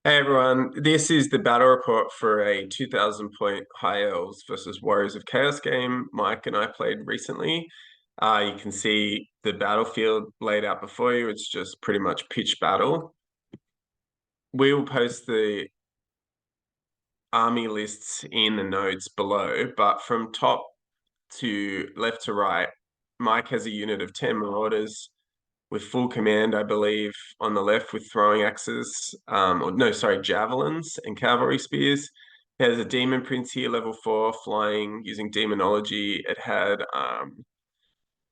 Hey everyone, this is the battle report for a 2000 point High Elves versus Warriors of Chaos game Mike and I played recently. You can see the battlefield laid out before you. It's just pretty much pitch battle. We will post the army lists in the notes below, but from top to left to right, Mike has a unit of 10 Marauders with full command, I believe, on the left with throwing axes, or no, sorry, javelins and cavalry spears. It has a Demon Prince here, level 4, flying using Daemonology. It had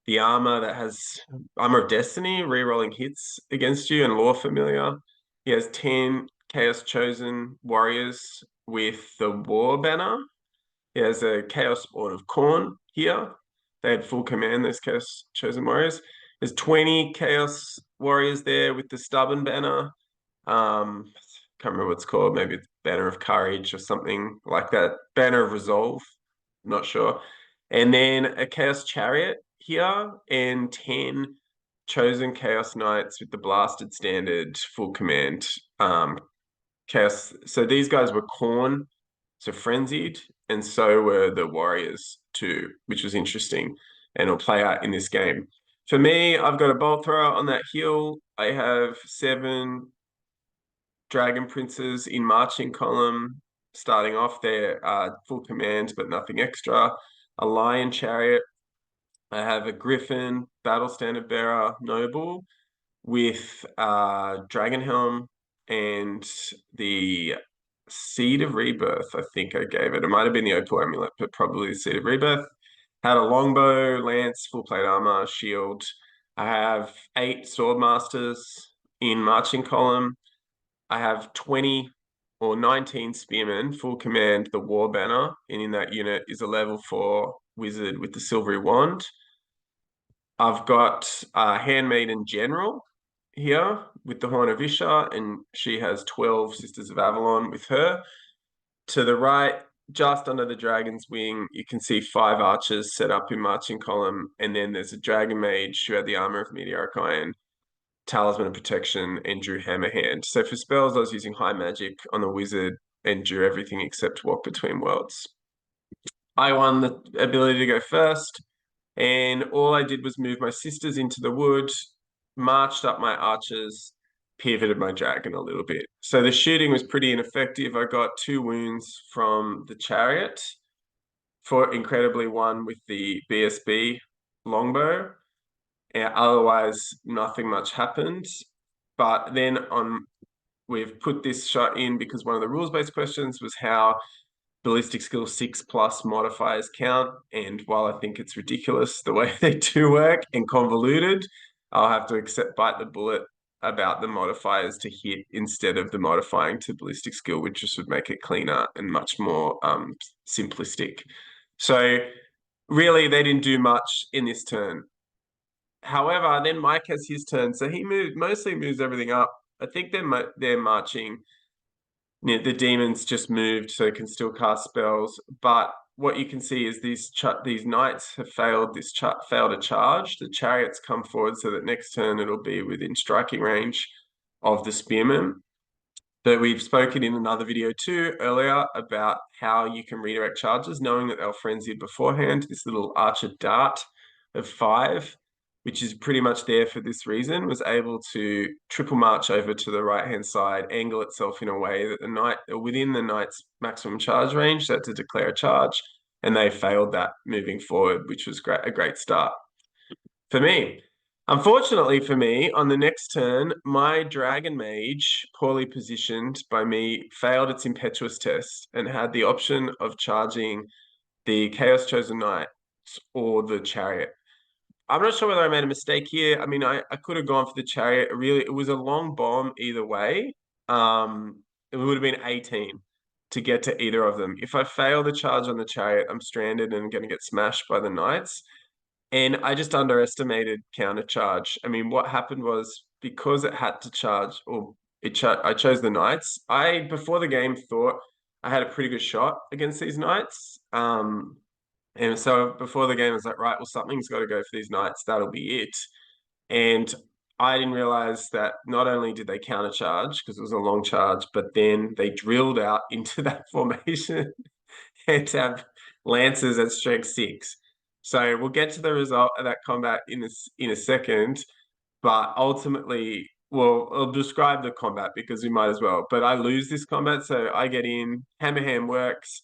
the armor that has Armor of Destiny, rerolling hits against you, and Lore Familiar. He has 10 Chaos Chosen warriors with the War Banner. He has a Chaos Spawn of Khorne here. They had full command, those Chaos Chosen warriors. There's 20 Chaos warriors there with the Stubborn Banner. Can't remember what it's called. Maybe it's Banner of Courage or something like that. Banner of Resolve. I'm not sure. And then a Chaos Chariot here and 10 chosen Chaos Knights with the Blasted Standard full command. Chaos. So these guys were Khorne, so frenzied, and so were the warriors too, which was interesting, and it'll play out in this game. For me, I've got a bolt thrower on that hill. I have 7 Dragon Princes in marching column, starting off there, full command, but nothing extra. A Lion Chariot. I have a Griffin, Battle Standard Bearer, Noble, with Dragon Helm and the Seed of Rebirth, I think I gave it. It might have been the Opal Amulet, but probably the Seed of Rebirth. Had a longbow, lance, full plate armor, shield. I have 8 Swordmasters in marching column. I have 20 or 19 Spearmen, full command, the War Banner, and in that unit is a level 4 wizard with the Silvery Wand. I've got Handmaiden General here with the Horn of Isha, and she has 12 Sisters of Avalon with her. To the right, just under the dragon's wing, you can see 5 archers set up in marching column, and then there's a dragon mage who had the armor of meteoric iron, talisman of protection, and drew hammerhand. So for spells, I was using high magic on the wizard and drew everything except walk between worlds. I won the ability to go first, and all I did was move my sisters into the wood, marched up my archers, pivoted my dragon a little bit. So the shooting was pretty ineffective. I got 2 wounds from the chariot, for incredibly one with the BSB longbow. And otherwise, nothing much happened. But then we've put this shot in because one of the rules-based questions was how ballistic skill 6 plus modifiers count. And while I think it's ridiculous the way they do work and convoluted, I'll have to bite the bullet about the modifiers to hit instead of the modifying to ballistic skill, which just would make it cleaner and much more simplistic. So really, they didn't do much in this turn. However, then Mike has his turn, so he mostly moves everything up. I think they're marching. The demons just moved, so can still cast spells. But what you can see is these knights have failed failed a charge. The chariots come forward, so that next turn it'll be within striking range of the spearmen. But we've spoken in another video too earlier about how you can redirect charges, knowing that they were frenzied beforehand. This little archer dart of 5, which is pretty much there for this reason, was able to triple march over to the right-hand side, angle itself in a way that the knight, within the knight's maximum charge range, so to declare a charge, and they failed that moving forward, which was a great start for me. Unfortunately for me, on the next turn, my Dragon Mage, poorly positioned by me, failed its impetuous test and had the option of charging the Chaos Chosen Knight or the Chariot. I'm not sure whether I made a mistake here. I mean, I could have gone for the Chariot. Really, it was a long bomb either way. It would have been 18 to get to either of them. If I fail the charge on the Chariot, I'm stranded and going to get smashed by the Knights. And I just underestimated counter charge. I mean, what happened was because it had to charge, or I chose the knights. I before the game thought I had a pretty good shot against these knights. And so before the game, I was like, right, well, something's got to go for these knights. That'll be it. And I didn't realize that not only did they countercharge because it was a long charge, but then they drilled out into that formation and have lancers at strength 6. So we'll get to the result of that combat in a second. But ultimately, well, I'll describe the combat because we might as well. But I lose this combat, so I get in, hammer hand works.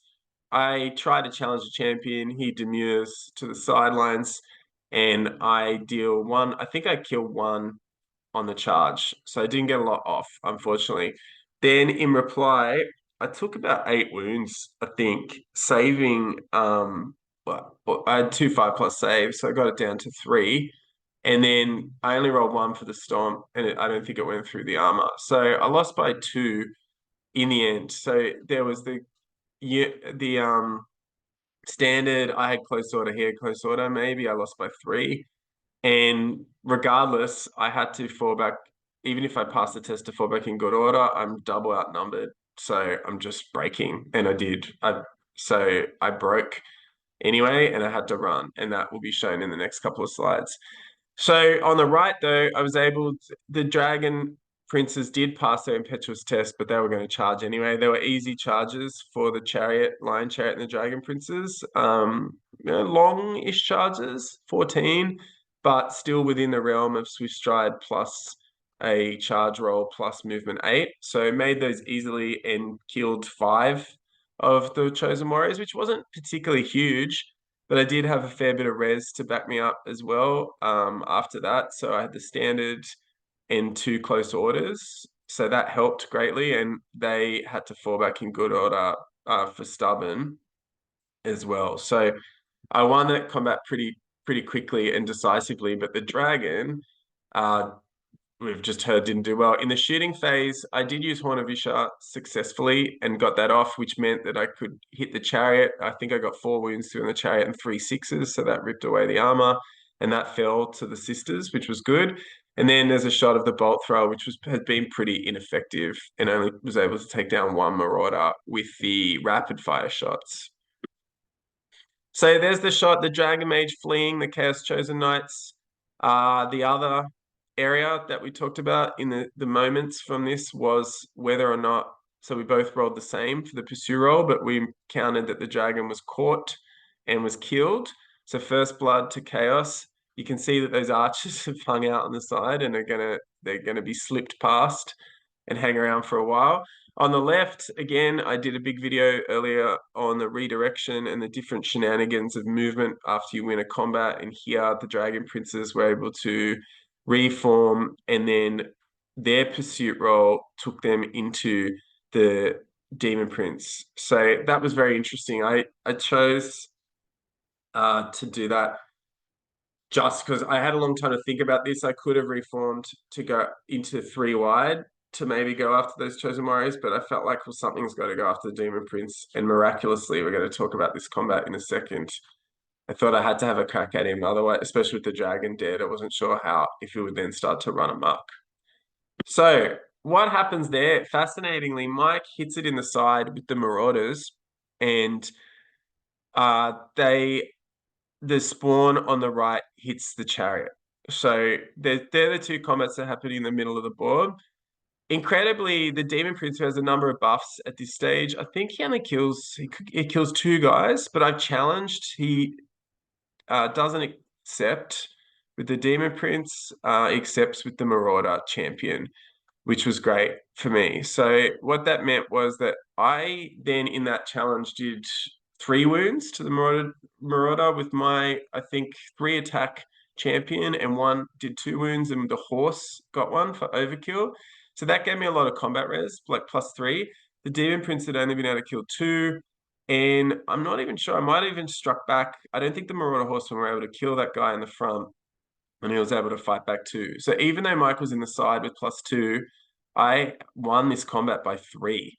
I try to challenge the champion. He demurs to the sidelines, and I deal one. I think I kill one on the charge. So I didn't get a lot off, unfortunately. Then in reply, I took about 8 wounds, I think, saving well, I had 2 5+ saves, so I got it down to 3. And then I only rolled 1 for the stomp, and I don't think it went through the armor. So I lost by 2 in the end. So there was the standard, I had close order, he had close order, maybe I lost by 3. And regardless, I had to fall back. Even if I passed the test to fall back in good order, I'm double outnumbered. So I'm just breaking. And I did. So I broke anyway, and I had to run. And that will be shown in the next couple of slides. So on the right, though, the Dragon Princes did pass their impetuous test, but they were going to charge anyway. They were easy charges for the Lion Chariot and the Dragon Princes. Long-ish charges, 14, but still within the realm of Swift Stride plus a charge roll plus movement 8. So made those easily and killed 5 of the Chosen Warriors, which wasn't particularly huge. But I did have a fair bit of res to back me up as well after that. So I had the standard and 2 close orders. So that helped greatly. And they had to fall back in good order for stubborn as well. So I won that combat pretty quickly and decisively. But the dragon, uh, we've just heard, didn't do well. In the shooting phase, I did use Horn of Ishar successfully and got that off, which meant that I could hit the chariot. I think I got 4 wounds through the chariot and 3 sixes, so that ripped away the armor, and that fell to the sisters, which was good. And then there's a shot of the bolt thrower, which had been pretty ineffective, and only was able to take down 1 marauder with the rapid fire shots. So there's the shot, the Dragon Mage fleeing the Chaos Chosen Knights. The other area that we talked about in the moments from this was whether or not, so we both rolled the same for the pursue roll, but we counted that the dragon was caught and was killed. So first blood to Chaos. You can see that those archers have hung out on the side and they're gonna be slipped past and hang around for a while. On the left, again, I did a big video earlier on the redirection and the different shenanigans of movement after you win a combat. And here, the Dragon Princes were able to reform, and then their pursuit roll took them into the Demon Prince. So that was very interesting. I chose to do that just because I had a long time to think about this. I could have reformed to go into 3 wide to maybe go after those Chosen Warriors, but I felt like, well, something's got to go after the Demon Prince. And miraculously, we're going to talk about this combat in a second. I thought I had to have a crack at him. Otherwise, especially with the dragon dead, I wasn't sure if he would then start to run amok. So what happens there? Fascinatingly, Mike hits it in the side with the Marauders, and the spawn on the right hits the chariot. So they're the 2 combats that happen in the middle of the board. Incredibly, the Demon Prince, who has a number of buffs at this stage, I think he only kills 2 guys, but I've challenged. He doesn't accept with the Demon Prince, accepts with the Marauder champion, which was great for me. So what that meant was that I then in that challenge did 3 wounds to the Marauder with my, I think, 3 attack champion, and 1 did 2 wounds, and the horse got 1 for overkill. So that gave me a lot of combat res, like +3. The Demon Prince had only been able to kill 2. And I'm not even sure. I might have even struck back. I don't think the Marauder Horsemen were able to kill that guy in the front, and he was able to fight back too. So even though Mike was in the side with +2, I won this combat by 3,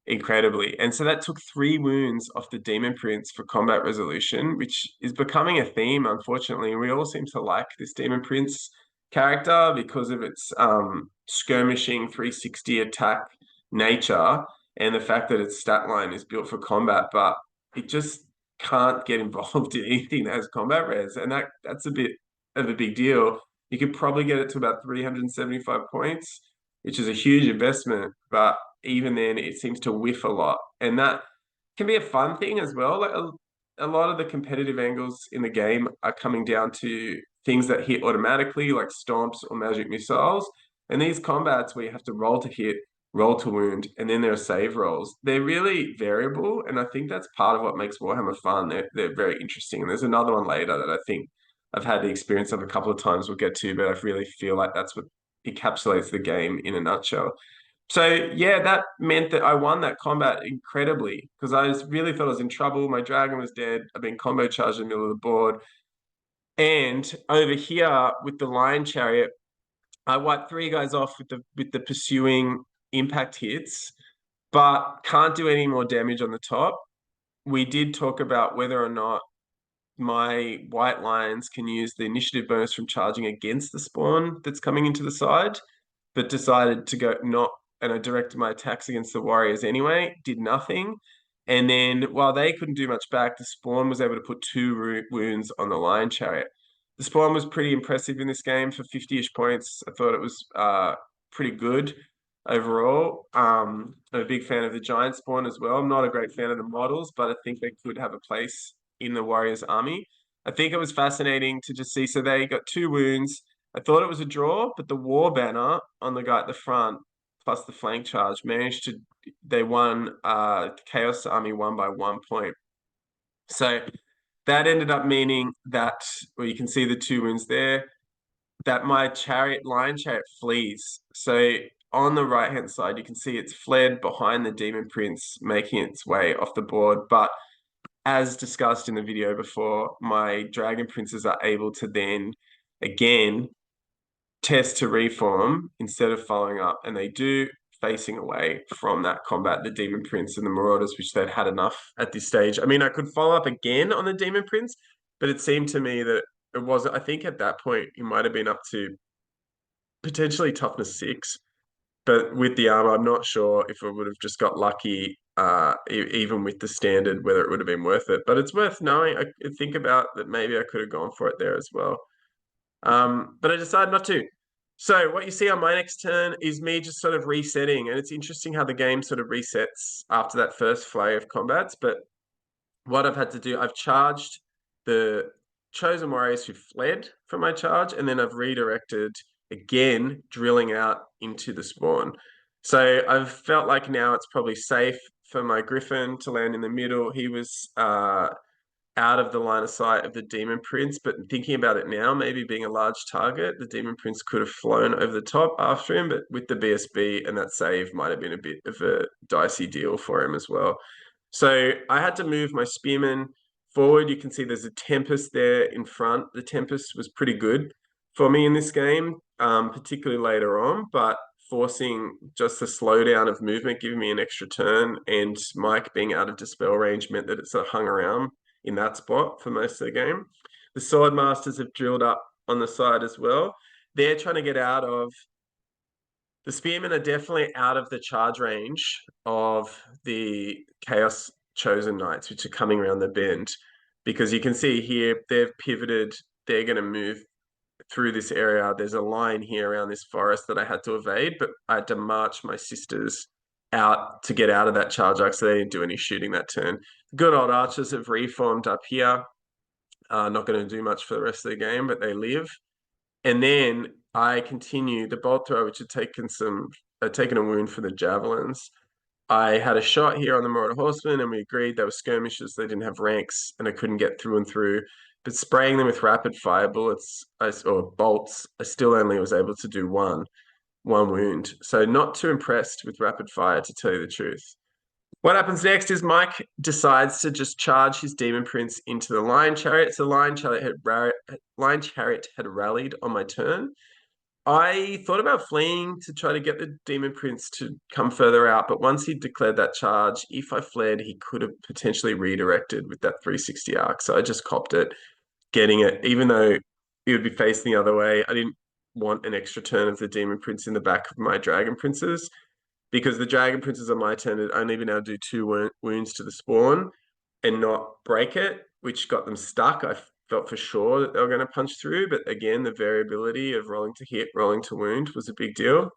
incredibly. And so that took 3 wounds off the Demon Prince for combat resolution, which is becoming a theme, unfortunately. We all seem to like this Demon Prince character because of its skirmishing 360 attack nature and the fact that its stat line is built for combat, but it just can't get involved in anything that has combat res. And that's a bit of a big deal. you could probably get it to about 375 points, which is a huge investment. But even then, it seems to whiff a lot. And that can be a fun thing as well. Like a lot of the competitive angles in the game are coming down to things that hit automatically, like stomps or magic missiles. And these combats where you have to roll to hit, roll to wound, and then there are save rolls. They're really variable, and I think that's part of what makes Warhammer fun. They're very interesting. And there's another one later that I think I've had the experience of a couple of times we'll get to, but I really feel like that's what encapsulates the game in a nutshell. So yeah, that meant that I won that combat incredibly because really thought I was in trouble. My dragon was dead. I've been combo charged in the middle of the board. And over here with the Lion Chariot, I wiped three guys off with the pursuing impact hits, but can't do any more damage on the top. We did talk about whether or not my white lions can use the initiative bonus from charging against the spawn that's coming into the side, but decided to go not, and I directed my attacks against the warriors anyway, did nothing. And then while they couldn't do much back, the spawn was able to put two wounds on the lion chariot. The spawn was pretty impressive in this game for 50-ish points. I thought it was pretty good overall. I'm a big fan of the giant spawn as well. I'm not a great fan of the models, but I think they could have a place in the Warriors army. I think it was fascinating to just see. So they got two wounds. I thought it was a draw, but the war banner on the guy at the front, plus the flank charge, managed to. They won. Chaos Army won by 1 point. So that ended up meaning that, well, you can see the two wounds there. That my lion chariot flees. So on the right hand side, you can see it's fled behind the Demon Prince, making its way off the board, but as discussed in the video before, my Dragon Princes are able to then again test to reform instead of following up, and they do, facing away from that combat, the Demon Prince and the Marauders, which they'd had enough at this stage. I mean, I could follow up again on the Demon Prince, but it seemed to me that it wasn't. I think at that point, he might have been up to potentially toughness 6. But with the armor, I'm not sure if I would have just got lucky, even with the standard, whether it would have been worth it. But it's worth knowing. I think about that maybe I could have gone for it there as well. But I decided not to. So what you see on my next turn is me just sort of resetting. And it's interesting how the game sort of resets after that first flay of combats. But what I've had to do, I've charged the chosen warriors who fled from my charge, and then I've redirected again, drilling out into the spawn. So I've felt like now it's probably safe for my Griffin to land in the middle. He was out of the line of sight of the Demon Prince, but thinking about it now, maybe being a large target, the Demon Prince could have flown over the top after him, but with the BSB and that save might have been a bit of a dicey deal for him as well. So I had to move my Spearmen forward. You can see there's a Tempest there in front. The Tempest was pretty good for me in this game, particularly later on, but forcing just a slowdown of movement, giving me an extra turn, and Mike being out of dispel range meant that it sort of hung around in that spot for most of the game. The Sword Masters have drilled up on the side as well. They're trying to get out of the Spearmen are definitely out of the charge range of the Chaos Chosen Knights, which are coming around the bend. Because you can see here, they've pivoted. They're going to move through this area. There's a line here around this forest that I had to evade, but I had to march my sisters out to get out of that charge arc, so they didn't do any shooting that turn. Good old archers have reformed up here. Not going to do much for the rest of the game, but they live. And then I continue the bolt throw, which had taken a wound for the javelins. I had a shot here on the Marauder Horsemen, and we agreed they were skirmishers. They didn't have ranks, and I couldn't get through and through. But spraying them with rapid fire bullets or bolts, I still only was able to do one wound. So not too impressed with rapid fire, to tell you the truth. What happens next is Mike decides to just charge his Demon Prince into the Lion Chariot. So Lion Chariot had rallied on my turn. I thought about fleeing to try to get the Demon Prince to come further out, but once he declared that charge, if I fled, he could have potentially redirected with that 360 arc. So I just copped it, getting it, even though he would be facing the other way. I didn't want an extra turn of the Demon Prince in the back of my Dragon Princes, because the Dragon Princes on my turn had only been able to do two wounds to the spawn and not break it, which got them stuck. I felt for sure that they were going to punch through. But again, the variability of rolling to hit, rolling to wound was a big deal.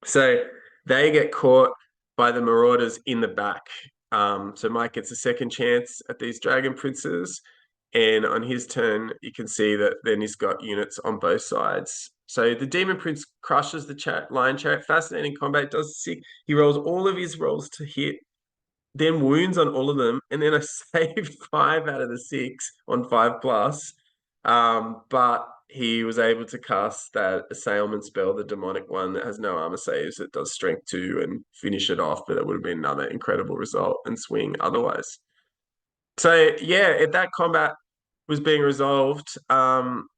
So they get caught by the Marauders in the back. So Mike gets a second chance at these Dragon Princes. And on his turn, you can see that then he's got units on both sides. So the Demon Prince crushes the Lion Chariot. Fascinating combat. Does sick. He rolls all of his rolls to hit, then wounds on all of them, and then I saved 5 out of the 6 on 5+. But he was able to cast that assailment spell, the demonic one that has no armor saves, that does strength 2 and finish it off, but it would have been another incredible result and swing otherwise. So yeah, if that combat was being resolved, on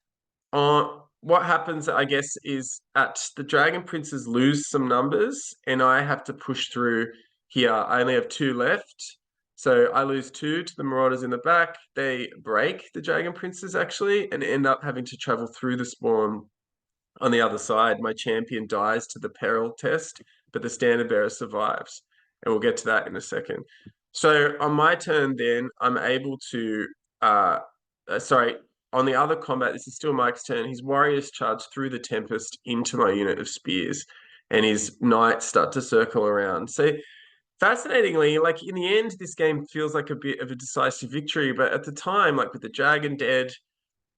what happens, I guess, is at the Dragon Princes lose some numbers, and I have to push through here. I only have 2 left. So I lose 2 to the Marauders in the back. They break the Dragon Princes actually and end up having to travel through the spawn on the other side. My champion dies to the peril test, but the standard bearer survives. And we'll get to that in a second. So on my turn, then I'm able to, sorry, on the other combat, this is still Mike's turn. His warriors charge through the Tempest into my unit of spears, and his knights start to circle around. So fascinatingly, like in the end, this game feels like a bit of a decisive victory, but at the time, like with the dragon dead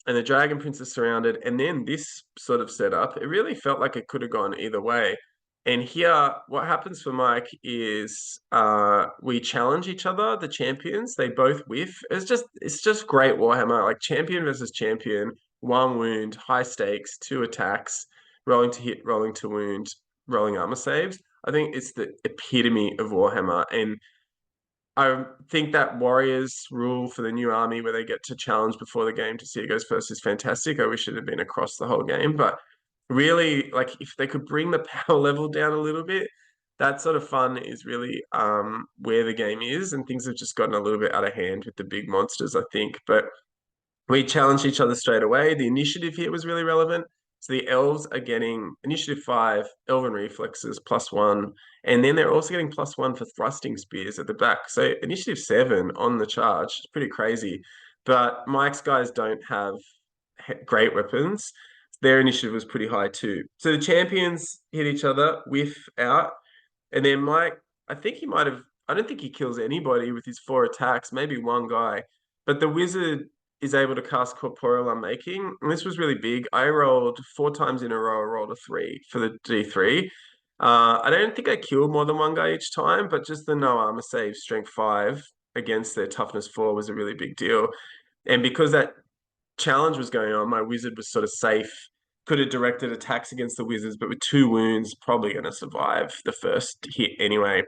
and the Dragon Prince is surrounded, and then this sort of setup, it really felt like it could have gone either way. And here, what happens for Mike is we challenge each other, the champions. They both whiff. It's just great Warhammer, like champion versus champion, 1 wound, high stakes, 2 attacks, rolling to hit, rolling to wound, rolling armor saves. I think it's the epitome of Warhammer, and I think that Warriors rule for the new army where they get to challenge before the game to see who goes first is fantastic. I wish it had been across the whole game, but really, like if they could bring the power level down a little bit, that sort of fun is really where the game is, and things have just gotten a little bit out of hand with the big monsters, I think. But we challenged each other straight away. The initiative here was really relevant. So the elves are getting initiative 5, elven reflexes +1, and then they're also getting +1 for thrusting spears at the back. So initiative 7 on the charge. It's pretty crazy. But Mike's guys don't have great weapons. Their initiative was pretty high too. So the champions hit each other, whiff out, and then Mike, I think he might have, I don't think he kills anybody with his 4 attacks, maybe one guy. But the wizard is able to cast Corporeal Unmaking. And this was really big. I rolled 4 times in a row, I rolled a 3 for the D3. I don't think I killed more than one guy each time, but just the no armor save, strength 5 against their toughness 4 was a really big deal. And because that challenge was going on, my wizard was sort of safe. Could have directed attacks against the wizards, but with 2 wounds, probably going to survive the first hit anyway.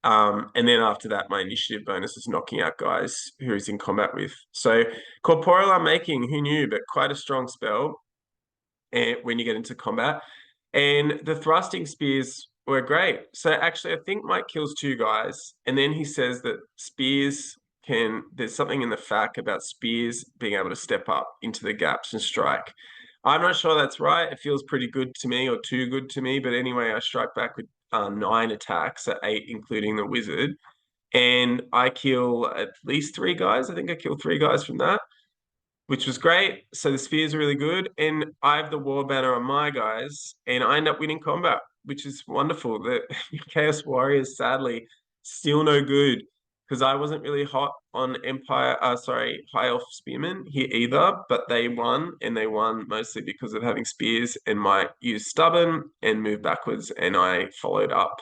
And then after that, my initiative bonus is knocking out guys who he's in combat with. So Corporeal Unmaking, who knew, but quite a strong spell when you get into combat. And the thrusting spears were great. So actually, I think Mike kills 2 guys, and then he says that spears there's something in the fact about spears being able to step up into the gaps and strike. I'm not sure that's right. It feels pretty good to me, or too good to me. But anyway, I strike back with 9 attacks at 8, including the wizard. And I kill at least 3 guys. I think I killed 3 guys from that, which was great. So the spears are really good. And I have the war banner on my guys, and I end up winning combat, which is wonderful. The Chaos Warriors, sadly, still no good, because I wasn't really hot on High Elf Spearmen here either, but they won, and they won mostly because of having spears, and Mike used Stubborn and moved backwards, and I followed up.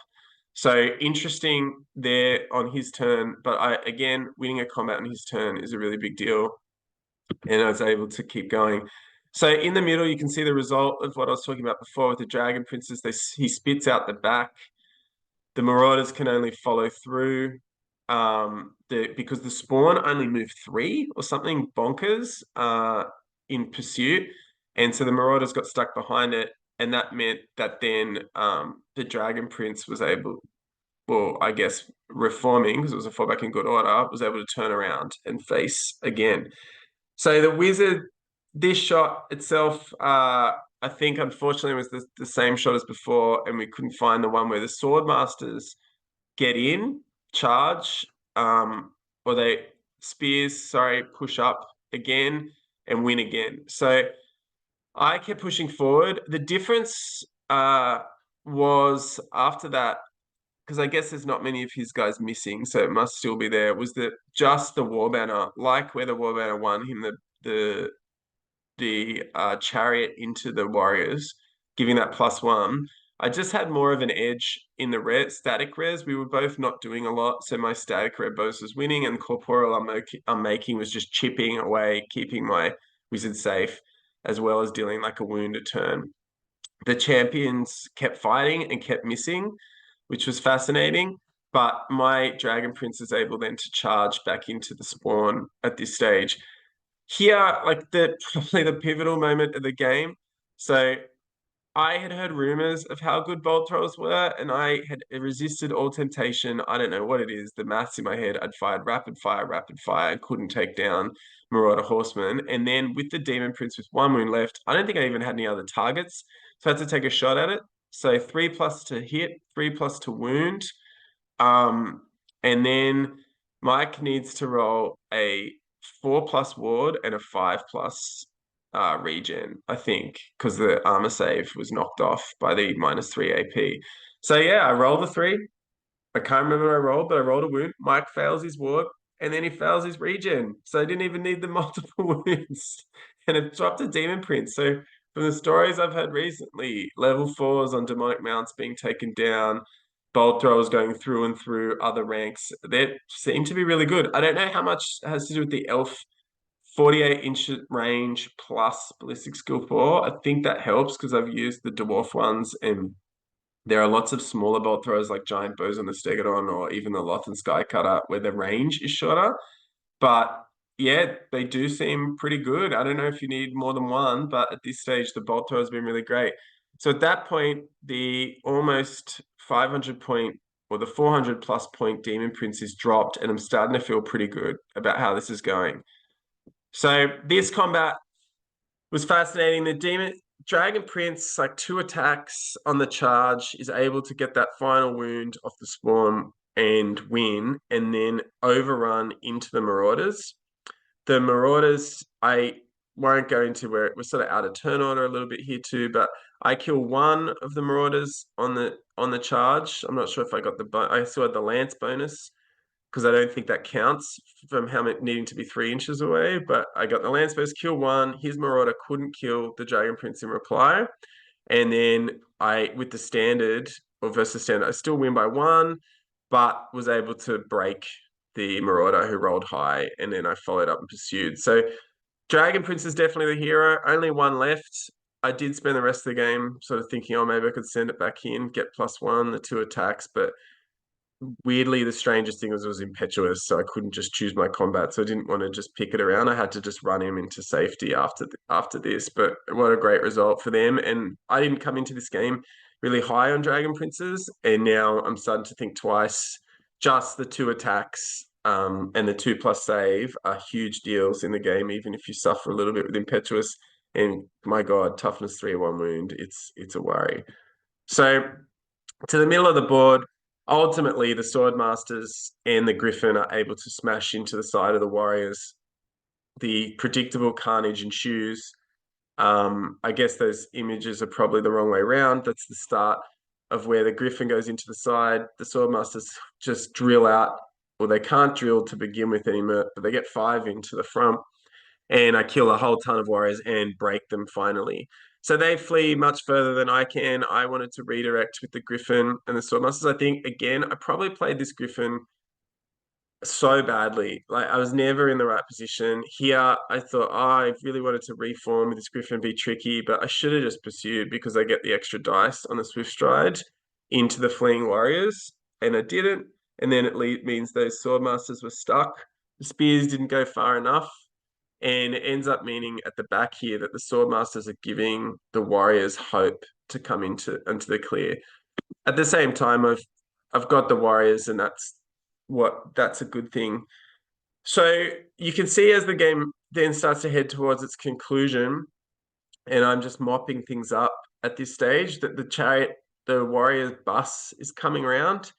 So interesting there on his turn, but again, winning a combat on his turn is a really big deal, and I was able to keep going. So in the middle, you can see the result of what I was talking about before with the Dragon Princes. He spits out the back. The Marauders can only follow through because the spawn only moved 3 or something bonkers in pursuit. And so the Marauders got stuck behind it. And that meant that then the Dragon Prince was able, well, I guess reforming, because it was a fallback in good order, was able to turn around and face again. So the wizard, this shot itself, I think unfortunately was the same shot as before, and we couldn't find the one where the Swordmasters get in, charge, or they push up again. and win again. So I kept pushing forward. The difference was after that, because I guess there's not many of his guys missing, so it must still be there, was that just the War Banner, like where the War Banner won him the chariot into the warriors, giving that +1. I just had more of an edge in the static res. We were both not doing a lot, so my static red bows was winning, and corporeal I'm making was just chipping away, keeping my wizard safe, as well as dealing like a wound a turn. The champions kept fighting and kept missing, which was fascinating. But my Dragon Prince is able then to charge back into the spawn at this stage. Here, like the probably the pivotal moment of the game. So I had heard rumors of how good bolt throwers were, and I had resisted all temptation. I don't know what it is, the maths in my head. I'd fired rapid fire, and couldn't take down Marauder Horsemen. And then with the Demon Prince with 1 wound left, I don't think I even had any other targets. So I had to take a shot at it. So 3+ to hit, 3+ to wound. And then Mike needs to roll a 4+ ward and a 5+ regen, I think, because the armor save was knocked off by the -3 AP. So yeah, I rolled a 3. I can't remember what I rolled, but I rolled a wound. Mike fails his ward, and then he fails his regen. So I didn't even need the multiple wounds. And it dropped a Demon Prince. So from the stories I've heard recently, level 4s on demonic mounts being taken down, bolt throwers going through and through other ranks, they seem to be really good. I don't know how much has to do with the elf 48-inch range plus ballistic skill 4. I think that helps because I've used the dwarf ones, and there are lots of smaller bolt throwers like giant bows on the Stegodon or even the Loth and Skycutter where the range is shorter. But yeah, they do seem pretty good. I don't know if you need more than one, but at this stage, the bolt throw has been really great. So at that point, the almost 500 point or the 400+ point Demon Prince is dropped, and I'm starting to feel pretty good about how this is going. So this combat was fascinating. The Dragon Prince, like 2 attacks on the charge, is able to get that final wound off the spawn and win, and then overrun into the Marauders. The Marauders, I won't go into where it was sort of out of turn order a little bit here too, but I kill one of the Marauders on the charge. I'm not sure if I got I still had the Lance bonus, because I don't think that counts from helmet needing to be 3 inches away. But I got the Lance burst, kill one. His Marauder couldn't kill the Dragon Prince in reply. And then with the standard or versus standard, I still win by 1, but was able to break the Marauder who rolled high. And then I followed up and pursued. So Dragon Prince is definitely the hero. Only 1 left. I did spend the rest of the game sort of thinking, oh, maybe I could send it back in, get +1, the 2 attacks, but weirdly, the strangest thing was it was impetuous, so I couldn't just choose my combat. So I didn't want to just pick it around. I had to just run him into safety after this. But what a great result for them! And I didn't come into this game really high on Dragon Princes, and now I'm starting to think twice. Just the 2 attacks and the 2+ save are huge deals in the game, even if you suffer a little bit with impetuous. And my God, toughness 3 1 wound, it's a worry. So to the middle of the board. Ultimately, the Swordmasters and the Griffin are able to smash into the side of the Warriors. The predictable carnage ensues. I guess those images are probably the wrong way around. That's the start of where the Griffin goes into the side. The Swordmasters just drill out, or they can't drill to begin with anymore, but they get 5 into the front. And I kill a whole ton of warriors and break them finally. So they flee much further than I can. I wanted to redirect with the Griffin and the Swordmasters. I think, again, I probably played this Griffin so badly. Like, I was never in the right position. Here, I thought, oh, I really wanted to reform with this Griffin, be tricky, but I should have just pursued because I get the extra dice on the Swift Stride into the fleeing warriors, and I didn't. And then it means those Swordmasters were stuck. The spears didn't go far enough. And it ends up meaning at the back here that the Swordmasters are giving the Warriors hope to come into the clear. At the same time, I've got the Warriors, and that's a good thing. So you can see as the game then starts to head towards its conclusion, and I'm just mopping things up at this stage, that the Warriors bus is coming around,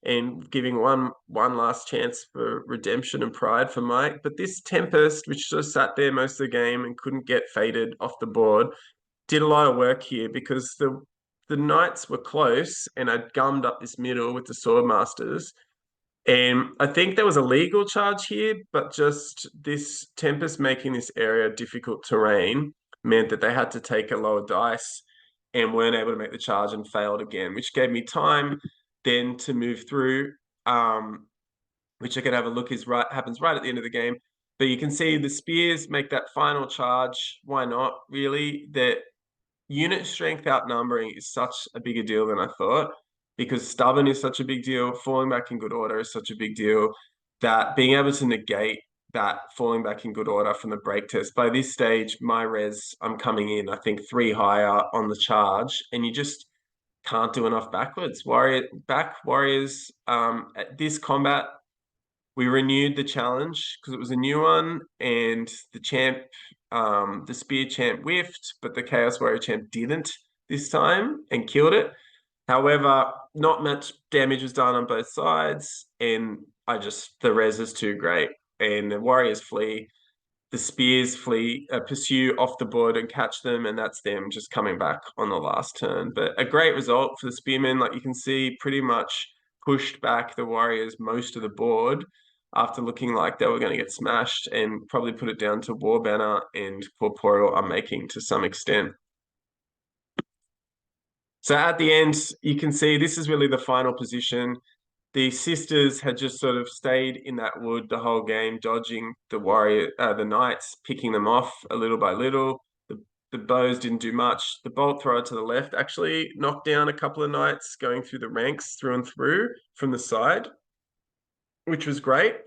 and giving one last chance for redemption and pride for Mike. But this Tempest, which just sat there most of the game and couldn't get faded off the board, did a lot of work here because the knights were close and I'd gummed up this middle with the Swordmasters. And I think there was a legal charge here, but just this Tempest making this area difficult terrain meant that they had to take a lower dice and weren't able to make the charge and failed again, which gave me time then to move through, which I could have a look happens right at the end of the game. But you can see the spears make that final charge. Why not? Really, that unit strength outnumbering is such a bigger deal than I thought because stubborn is such a big deal. Falling back in good order is such a big deal that being able to negate that falling back in good order from the break test. By this stage, my res, I'm coming in, I think 3 higher on the charge, and you just can't do enough backwards. Warriors, at this combat, we renewed the challenge because it was a new one, and the spear champ whiffed, but the Chaos Warrior champ didn't this time and killed it. However, not much damage was done on both sides, and the res is too great, and the Warriors flee. The spears pursue off the board and catch them, and that's them just coming back on the last turn. But a great result for the Spearmen. Like you can see, pretty much pushed back the Warriors most of the board after looking like they were going to get smashed, and probably put it down to War Banner and Corporeal Unmaking to some extent. So at the end, you can see this is really the final position. The sisters had just sort of stayed in that wood the whole game, dodging the knights, picking them off a little by little. The bows didn't do much. The bolt thrower to the left actually knocked down a couple of knights going through the ranks through and through from the side, which was great.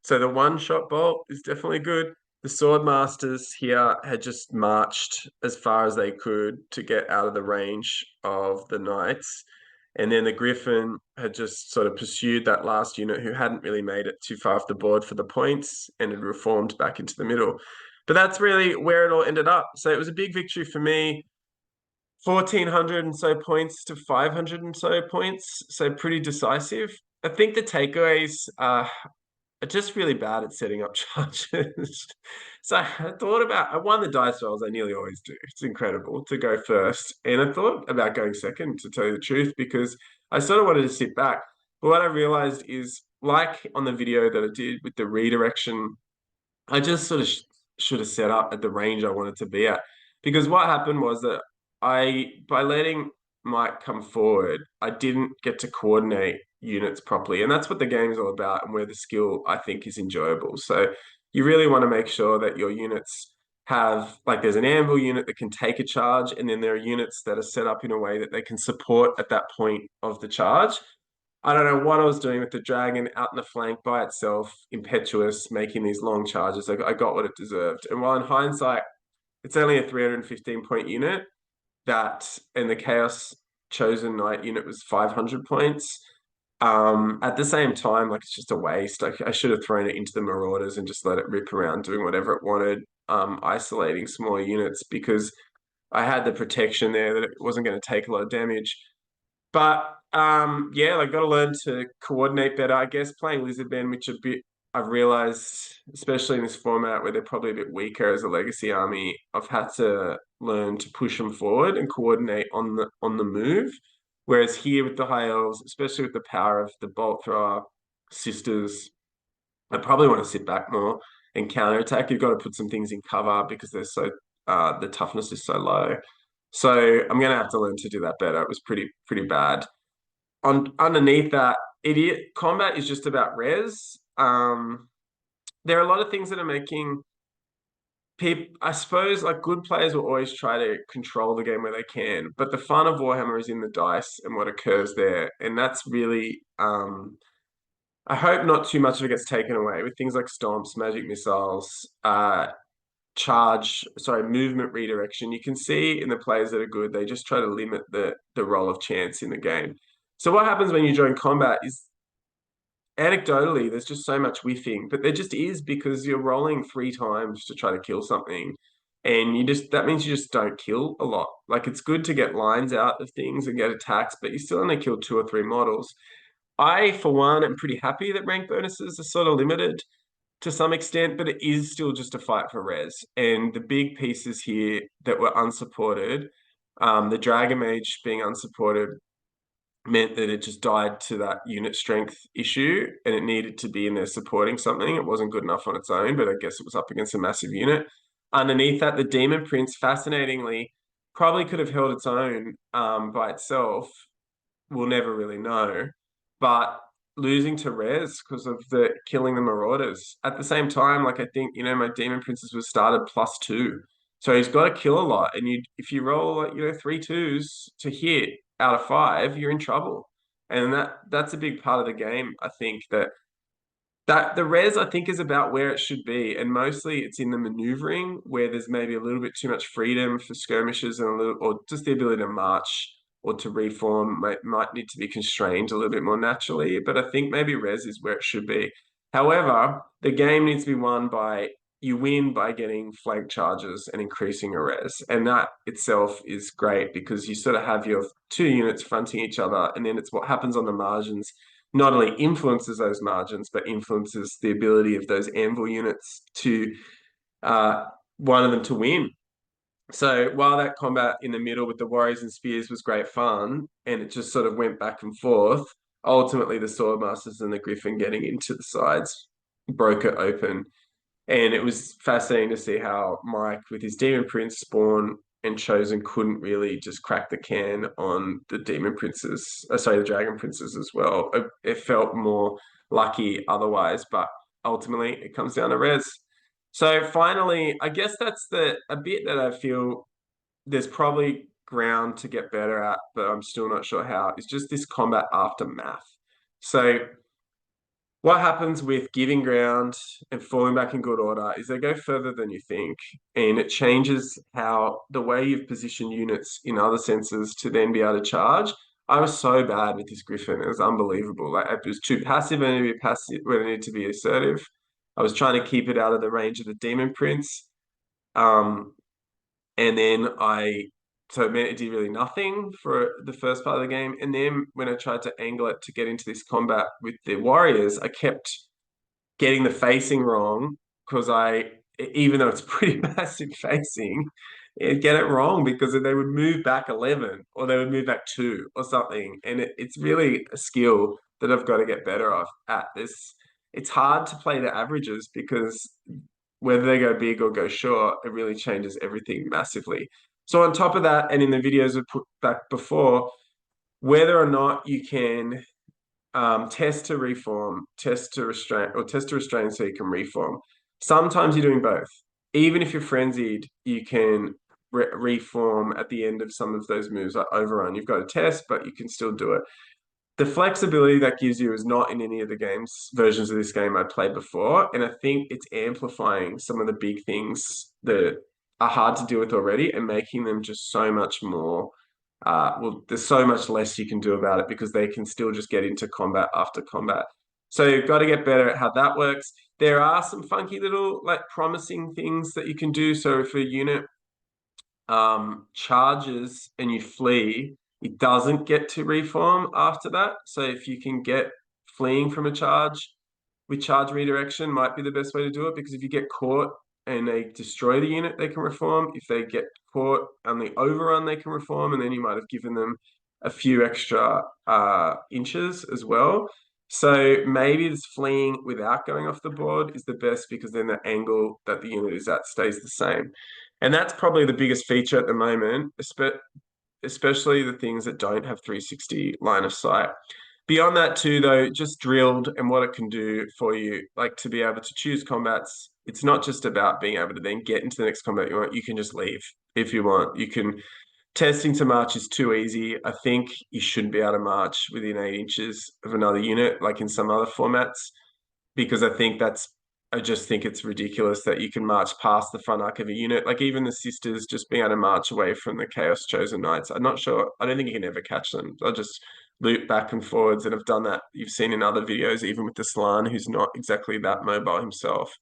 So the one-shot bolt is definitely good. The Swordmasters here had just marched as far as they could to get out of the range of the knights. And then the Griffin had just sort of pursued that last unit who hadn't really made it too far off the board for the points and had reformed back into the middle. But that's really where it all ended up. So it was a big victory for me. 1,400 and so points to 500 and so points. So pretty decisive. I think the takeaways are just really bad at setting up charges. So I won the dice rolls, I nearly always do. It's incredible to go first. And I thought about going second, to tell you the truth, because I sort of wanted to sit back. But what I realized is, like on the video that I did with the redirection, I just sort of should have set up at the range I wanted to be at. Because what happened was that by letting Mike come forward, I didn't get to coordinate units properly. And that's what the game is all about and where the skill, I think, is enjoyable. So you really want to make sure that your units have, like, there's an anvil unit that can take a charge, and then there are units that are set up in a way that they can support at that point of the charge. I don't know what I was doing with the dragon out in the flank by itself, impetuous, making these long charges. I got what it deserved. And while in hindsight, it's only a 315 point unit, and the Chaos Chosen Knight unit was 500 points. At the same time, like, it's just a waste. I should have thrown it into the Marauders and just let it rip around doing whatever it wanted, isolating smaller units, because I had the protection there that it wasn't going to take a lot of damage. But yeah, I got to learn to coordinate better. I guess playing Lizardmen, which I've realized, especially in this format where they're probably a bit weaker as a legacy army, I've had to learn to push them forward and coordinate on the move. Whereas here with the High Elves, especially with the power of the Bolt Thrower sisters, I probably want to sit back more and counterattack. You've got to put some things in cover because the toughness is so low. So I'm gonna have to learn to do that better. It was pretty bad. Underneath that, idiot combat is just about res. There are a lot of things that are making people, I suppose, like, good players will always try to control the game where they can, but the fun of Warhammer is in the dice and what occurs there, and that's really I hope not too much of it gets taken away with things like stomps, magic missiles, movement redirection. You can see in the players that are good, they just try to limit the role of chance in the game. So what happens when you join combat is, anecdotally, there's just so much whiffing, but there just is, because you're rolling 3 times to try to kill something. And that means you just don't kill a lot. Like, it's good to get lines out of things and get attacks, but you still only kill 2 or 3 models. I, for one, am pretty happy that rank bonuses are sort of limited to some extent, but it is still just a fight for res. And the big pieces here that were unsupported, the Dragon Mage being unsupported meant that it just died to that unit strength issue and it needed to be in there supporting something. It wasn't good enough on its own, but I guess it was up against a massive unit. Underneath that, the Demon Prince, fascinatingly, probably could have held its own by itself. We'll never really know. But losing to res because of the killing the Marauders. At the same time, like I think, my Demon Princes was started +2. So he's got to kill a lot. And if you roll like, 3 2s to hit out of 5, you're in trouble. And that's a big part of the game, I think, that the res I think is about where it should be, and mostly it's in the maneuvering where there's maybe a little bit too much freedom for skirmishes and a little, or just the ability to march or to reform might need to be constrained a little bit more naturally. But I think maybe res is where it should be. However, the game needs to be won by you win by getting flank charges and increasing a res, and that itself is great because you sort of have your two units fronting each other, and then it's what happens on the margins not only influences those margins, but influences the ability of those anvil units to uh, one of them to win. So while that combat in the middle with the warriors and spears was great fun, and it just sort of went back and forth, ultimately the swordmasters and the griffin getting into the sides broke it open. And it was fascinating to see how Mike, with his Demon Prince spawn and Chosen, couldn't really just crack the can on the Demon Princes, sorry, the Dragon Princes as well. It felt more lucky otherwise, but ultimately it comes down to res. So finally, I guess that's a bit that I feel there's probably ground to get better at, but I'm still not sure how. It's just this combat aftermath. So what happens with giving ground and falling back in good order is they go further than you think, and it changes how the way you've positioned units in other senses to then be able to charge. I was so bad with this Griffin; it was unbelievable. Like it was too passive when it needed to be passive, when it needed to be assertive. I was trying to keep it out of the range of the Demon Prince. Um, and then so it meant it did really nothing for the first part of the game. And then when I tried to angle it to get into this combat with the warriors, I kept getting the facing wrong because even though it's pretty massive facing, get it wrong because they would move back 11 or they would move back 2 or something. And it's really a skill that I've got to get better at this. It's hard to play the averages because whether they go big or go short, it really changes everything massively. So on top of that, and in the videos we put back before, whether or not you can test to reform, test to restrain, or test to restrain so you can reform. Sometimes you're doing both. Even if you're frenzied, you can reform at the end of some of those moves, like overrun. You've got to test, but you can still do it. The flexibility that gives you is not in any of the games versions of this game I played before, and I think it's amplifying some of the big things that are hard to deal with already and making them just so much more. Well, there's so much less you can do about it because they can still just get into combat after combat. So you've got to get better at how that works. There are some funky little like promising things that you can do. So if a unit charges and you flee, it doesn't get to reform after that. So if you can get fleeing from a charge with charge redirection might be the best way to do it because if you get caught and they destroy the unit, they can reform. If they get caught on the overrun, they can reform, and then you might have given them a few extra inches as well. So maybe this fleeing without going off the board is the best because then the angle that the unit is at stays the same. And that's probably the biggest feature at the moment, especially the things that don't have 360 line of sight. Beyond that too, though, just drilled and what it can do for you, like to be able to choose combats. It's not just about being able to then get into the next combat you want. You can just leave if you want. You can testing to march is too easy. I think you shouldn't be able to march within 8 inches of another unit, like in some other formats, because I just think it's ridiculous that you can march past the front arc of a unit. Like even the sisters just being able to march away from the Chaos Chosen Knights. I'm not sure. I don't think you can ever catch them. They'll just loop back and forwards, and I've done that. You've seen in other videos, even with the Slan, who's not exactly that mobile himself.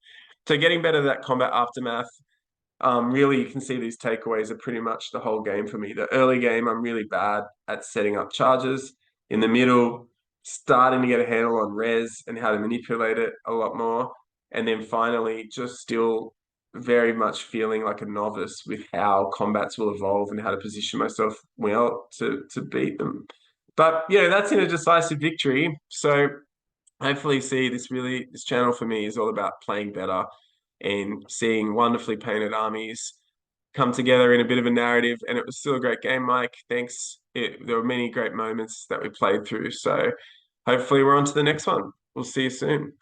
So getting better at that combat aftermath. Really, you can see these takeaways are pretty much the whole game for me. The early game, I'm really bad at setting up charges. In the middle, starting to get a handle on res and how to manipulate it a lot more. And then finally, just still very much feeling like a novice with how combats will evolve and how to position myself well to beat them. But yeah, that's in a decisive victory. So hopefully see this channel for me is all about playing better and seeing wonderfully painted armies come together in a bit of a narrative. And it was still a great game, Mike. Thanks. There were many great moments that we played through. So hopefully we're on to the next one. We'll see you soon.